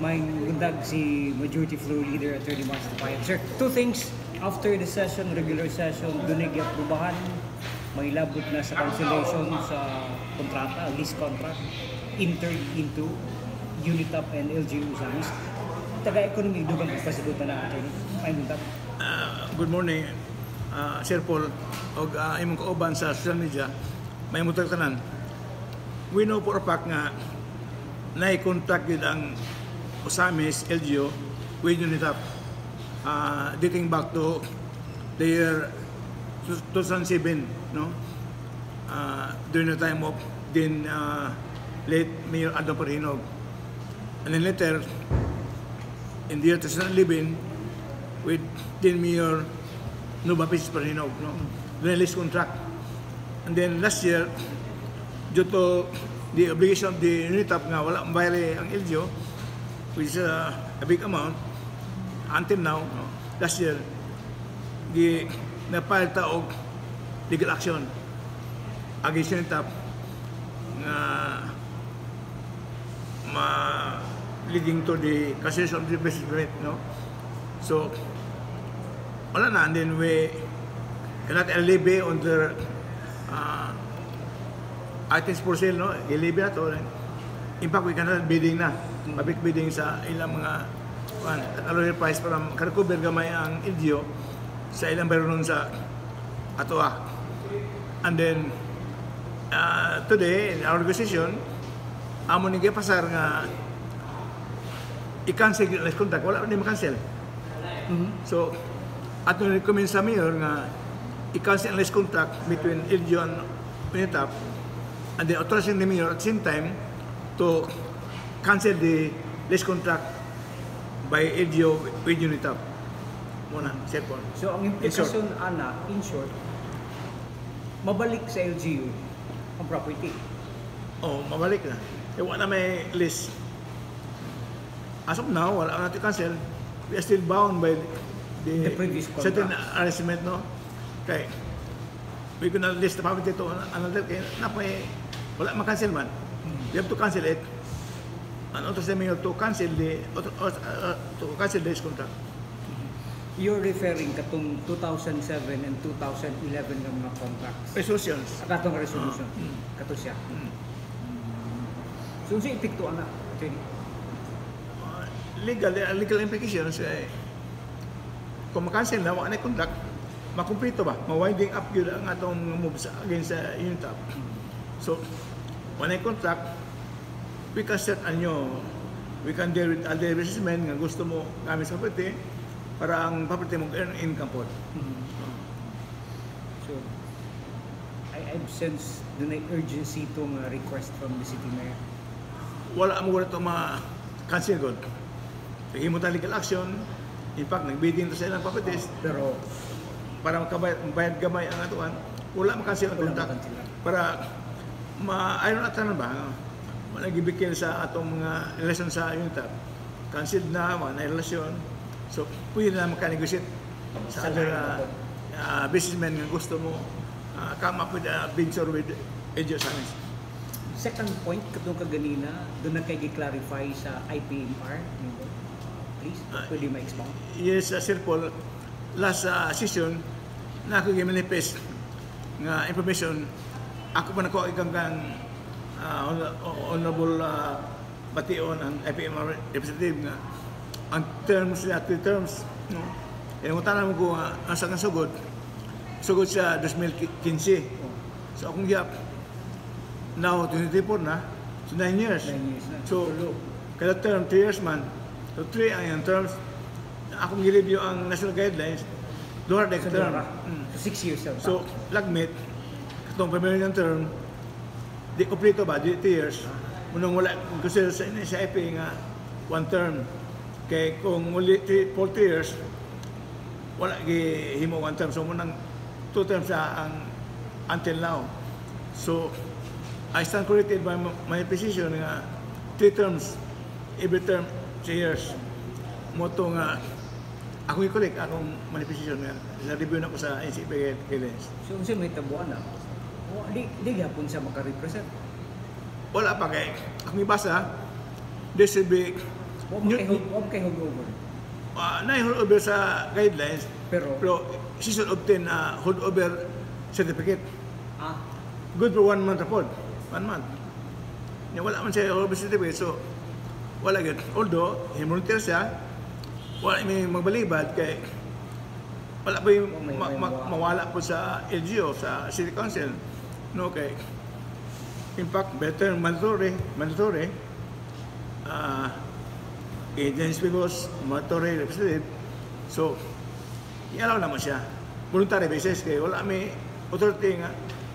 may bundag si Majority Floor Leader Attorney Mars Tapayan. Sir, two things. After the session, regular session, doon nag-aprobahan, may labot na sa cancellation sa kontrata, lease contract, entered into UNITAP and LGU Usamis. Taga-economy, dugang pagpasigot na attorney. May bundag. Good morning, Sir Paul. Og imong kauban sa social media, may mutag tanan. We know for a fact nga na-contact yun ang Usamis, LGU with UNITAP. Dating back to the year 2007, no? During the time of then late Mayor Adam Parhinog. And then later, in the year 2011, with then Mayor Nova Pis Parhinog, no? Release contract. And then last year, due to the obligation of the UNITAP nga wala bayari ang LGU, which is a big amount, until now, no, last year, na-file taog legal action against UNITAP na leading to the cancellation of the business permit, no? So, wala na, and then we cannot levy on the items for sale, no? I-levy na to. In fact, we cannot bidding na. Public bidding sa ilang mga alloy price para makarecover gamay ang LGU sa ilang bayron sa atoa. And then today in our negotiation amo ni pasar nga i-cancel ang contract, wala ni ma-cancel. So ato ni recommend sa mayor nga i-cancel ang contract between LGU and UNITAP, and then authorizing the mayor at the same time to cancel the lease contract by LGU with UNITAP. Muna, second. So, ang implikasyon, in short, mabalik sa LGU ang property. Oh, mabalik na. Wala na may lease. As of now, wala natin cancel. We are still bound by the previous contract. certain arrangement, no? Okay. We gonna list the property to another, wala ma-cancel man. We have to cancel it. And also the mayor to cancel the lease contract. You're referring katong 2007 and 2011 ng mga contracts. Resolutions. Katong resolution. Kato siya. So, siya epekto na. Legal implications, kung makancel na, wala na contract, makumplito ba? Ma-winding up yun ang atong moves against UNITAP. So, wala na contract, we can set we can deal with other businessmen nga gusto mo kami sa property para ang property mo earn income po. So, I've sensed the urgency itong request from the city mayor. Wala mo wala ito ma-cancel good. Hihimo tayo legal action, in fact, nag-bidding to sa ilang properties, pero para makabayad gamay ang atuan, wala ma-cancel ang contract. Para ayaw natin ba? Nagibigil sa atong mga relasyon sa UNITAP. Cancelled na, mga relasyon. So, pwede na makanegosyate sa other businessmen nga gusto mo come up with a venture with LGU Usamis. Second point, katong kaganina, doon na kayo i-clarify sa IPMR. Please, pwede ma-expound? Yes, Sir Paul. Last session, na ako i-manifest nga information. Ako pa nakuha ikang Honorable Bation ang IPMR representative nga ang terms niya, 3 terms, no? Inangutanan mo ko ang sakang sugod siya 2015. So akong gap now 2024 na, so 9 years. 9 years na. So kada term 3 years man, so 3 ang terms. Akong i-review ang national guidelines duha na term. So 6 years. So lagmit katong primary ng term di kompleto ba, di 3 years. Munang wala, kasi sa IP nga 1 term. Kaya kung muli 4 years, wala himo 1 term. So munang 2 terms ang until now. So, I stand corrected by my position nga 3 terms, every term 3 years. Moto nga, ako i-collect akong manifestation nga. Na-review na ko sa NCP guidelines. So, kasi may tabuan na. Di gapon siya makarepresent. Wala pa kay akong ibasa, there should be Huwag kay holdover. Na-holdover sa guidelines, Pero, she should obtain a holdover certificate. ah, Good for 1 month upon. 1 month. Wala man siya holdover certificate, so wala yun. Although, volunteer siya, wala may magbalibad kay wala pa yung mawala po sa LGO, sa City Council. No, kay in fact, better mandatory, agents because mandatory representative. So, i-allow naman siya. Voluntary basis, kaya wala may authority nga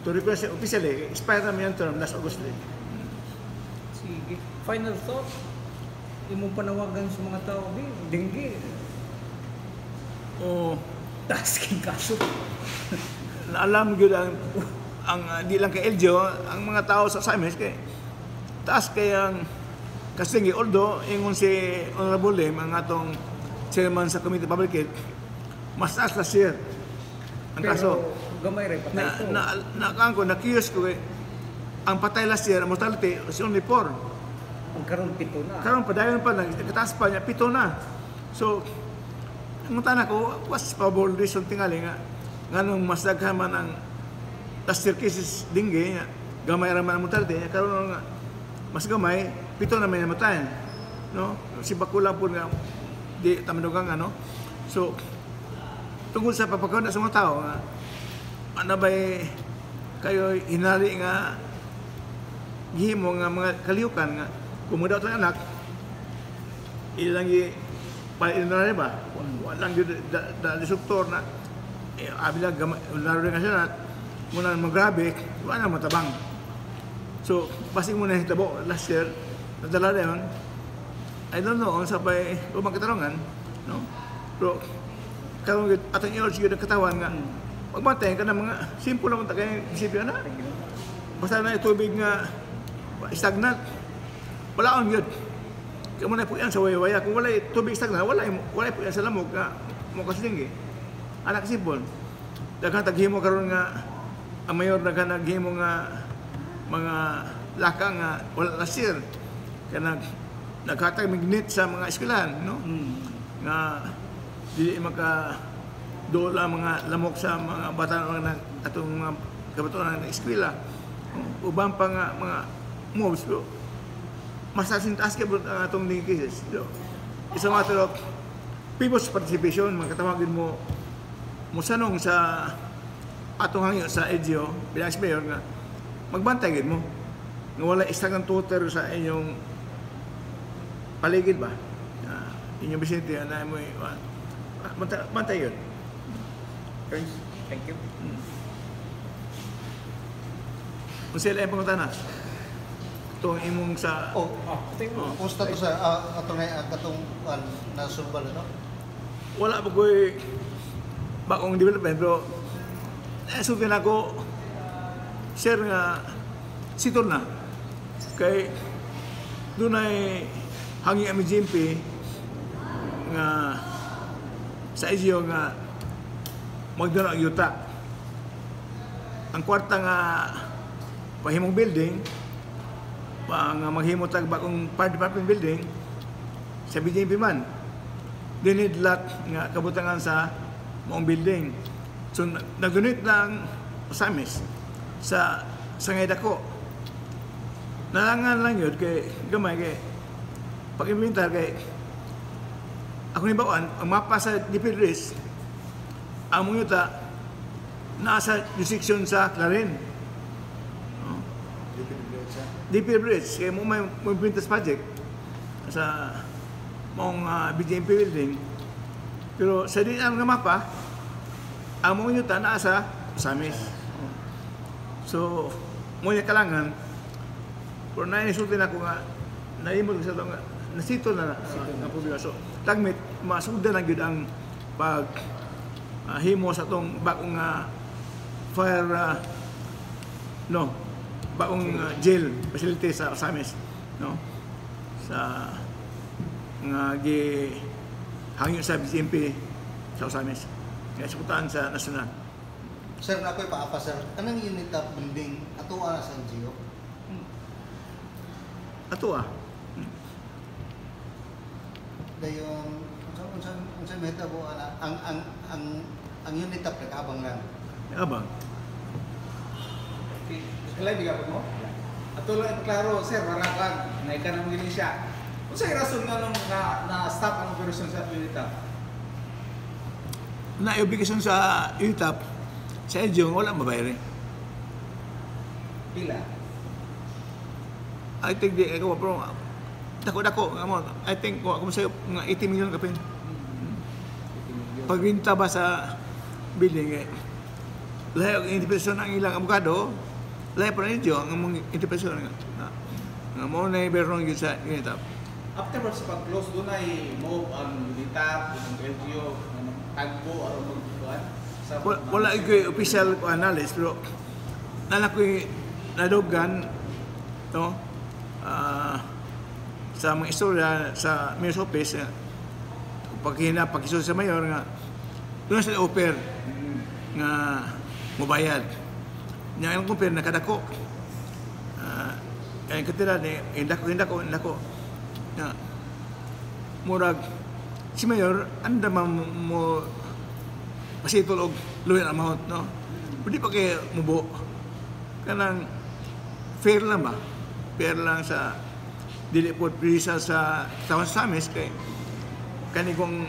to request officially, expire naman yung term last August. sige. Final thought, imong panawagan sa mga tao, dengue. O, Tasking kaso. alam yun di lang kay LGO, ang mga tao sa Samis, kay taas kayang kasi although ingon si Honorable Lim, ang atong chairman sa Committee Public Health, mas taas last year ang kaso. Pero gamay rin, patay ito. Na-curious ko ang patay last year, mortality is only 4. Ang karoon 7 na. Karon pa dayon pa nagkataas pa niya 7 na. So ang tana ko was probable reason tingali nga nganong mas daghan man ang last year cases dengue nga gamay ra man ang mortality karon nga mas gamay 7 na may namatay, no? Si bakula po nga di tamadugang ano. So tungkol sa papagkawna sa mga tao nga ano ba'y kayo hinali nga gihimo nga mga kaliyukan nga kung daw tayo anak ilang palinara ba walang da disruptor na abila laro nga siya na muna magrabe wala na matabang. So basing muna hitabo last year nadala na yun. I don't know sa bay umang katarungan, no? Pero karong atong urge gyud katawan nga magbantay ka ng mga simple lang ta kay isipin na basta na tubig nga stagnant wala on gyud kaya mo na po yan sa waya-waya kung wala tubig stagnant wala po yan sa lamok nga mo kasling anak simple daghan taghimo karon nga ang mayor daghan naghimo nga mga laka nga wala last year kaya naghatag magnet sa mga eskwelahan, no? Nga dili maka dola mga lamok sa mga bata nga atong mga kabaturan ng eskwela. Uban pa nga mga moves pero mas taas kay ang atong dengue cases. So, isa matter of people's participation, magkatawagin mo sanong sa atong hangyo sa LGO bilang mayor nga magbantay gid mo nga wala stagnant water sa inyong paligid ba? Inyong bisente na mo bantay yun. Thank you. Kung sila yung pangutana, itong imong sa... Kumusta to sa katong nasumbal, no? Wala pa ko'y bakong development, pero sutin ako, sir nga, sitor na. Kay doon ay hangi ang GMP nga sa IGO nga magdala ang yuta. Ang kwarta nga pahimong building, nga maghimo tag bagong fire department building sa BJP man. Dinid lot nga kabutangan sa maong building. So nag-donate lang Samis sa ngay dako. Nalangan lang yun kay gamay kay pag-implementar kay ako ni Bawaan, ang mapa sa DP Bridge, ang mga yuta nasa jurisdiction sa Clarin. DP Bridge, kaya mo may Pintas project sa mong BJMP building. Pero sa din ang mapa, ang mga yuta nasa Samis. So, muna kalangan, pero nainisultin ako nga, naimod sa ito nga, nasito na problema. So, tagmit, masuda na yun ang pag himo sa itong bagong fire, bagong jail facility sa Samis, no? Sa nga hangyo sa BCMP sa Samis. Kaya sukutaan sa nasyonal. Sir, na ako'y paapa, sir. Anong unit of building ato sa NGO? Ato dayon unsa mahitabo ang unit up nag-abang lang. Abang. Okay. Kalay biga mo? Ato lang ipaklaro, sir, marakag, naikan ang gini siya. Kung sa'yo rason nga nung na-stop ang operasyon sa Unitap? Na obligasyon sa UTAP, sa EDYO, wala mabayari. Pila? I think di ako pero dako amo. I think ko sa'yo nga 80 million kapin. Pagrinta ba sa building eh. Lahi ang interpretasyon ang ilang abogado, lahi pa rin EDYO ang among interpretasyon nga mo na iberong yun sa UTAP. Afterwards sa pag-close, doon ay move ang Unitap, ang LGO, ang tagpo, o magbubuan? Wala ko official analysis pero nana ko nadugan no sa mga istorya sa mayor's office pagkiso sa mayor nga doon sila offer nga mobayad nya ang offer nakadako ay katira ni indako na murag si mayor anda mo pasitol og lower amount no pwede pa kay mubo kanang fair lang ba fair lang sa dili po prisa sa tawan sa amis kay kani kung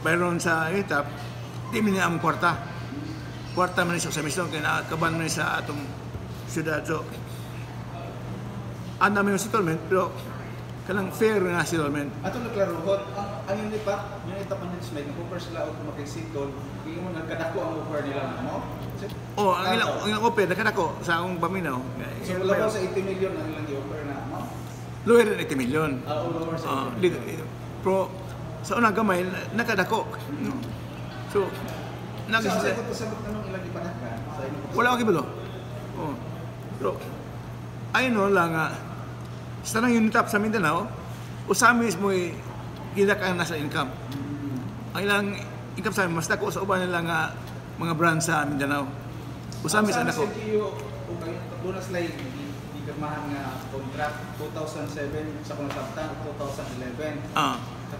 bayron sa UTAP di man ang kwarta man sa mission kay nakaban man sa atong syudad so anda may settlement pero kanang fair nga settlement. Ato naklaruhon, ang Unitap management, kung sila o makisitol, hindi mo nagkadako ang offer nila mo? Oh, ang ilang offer nakadako sa akong paminaw. So, wala sa 80 million ang ilang i-offer na mo? Lower than 80 million. Lower sa 80 million. Pero sa unang gamay, nakadako. So, sa sabot na nung ilang ipanaka? Wala akong ibalo. Oh. Pero, ayun lang nga, sa tanang UNITAP sa Mindanao, usamis mo kita ka nasa income. Ang ilang income sa amin, mas dako sa uban nila nga mga brand sa Mindanao. Usamis ang dako. Sa LGO, doon na sila igirmahan nga contract 2007 sa kung nasabtan 2011.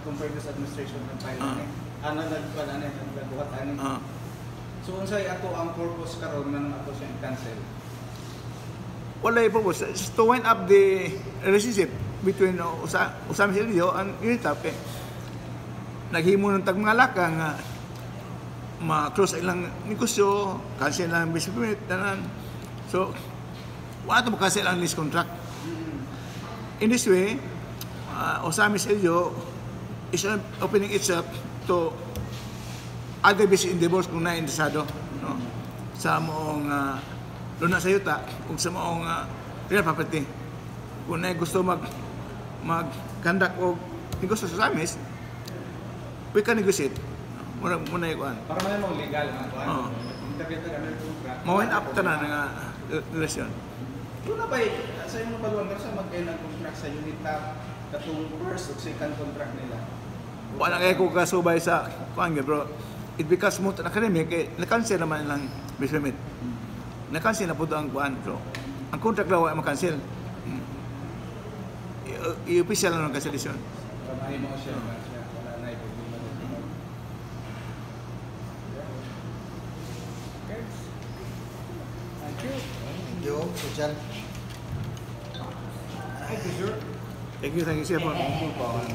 Compare sa administration ng pilot. Ano nagbuhat ani. So unsay ato ang purpose karon nang ato siya cancel? Wala yung purpose. It's to wind up the relationship between Usamis LGO and UNITAP. Naghimo ng tag mga laka nga ma-close ilang negosyo, cancel lang business permit, tanan. So, wala ito cancel ang lease contract. In this way, Usamis LGO is opening itself to other business endeavors kung na-interesado. No? Sa moong luna sa yuta, kung sa moong real property. Kung na gusto mag-conduct o negosyo sa Usamis, we can negotiate. Muna yung kuhan. Para man mo legal nga kuhan. Interpreted under contract. Mawin up ta na nga relasyon. Doon na ba sa imong baluan sa mag-end ng contract sa UNITAP katong first o second contract nila? Wala kaya ko kasubay sa kuhan bro. It becomes smooth and academic, na-cancel naman lang business permit. Na-cancel na po ito ang kuhan. So, ang contract daw ay makancel. I-official na ng cancellation. Pamahin mo siya. Wala na problema dito. Thank you. Yo, social. Thank you, sir. Thank you, sir. Thank you, Paul.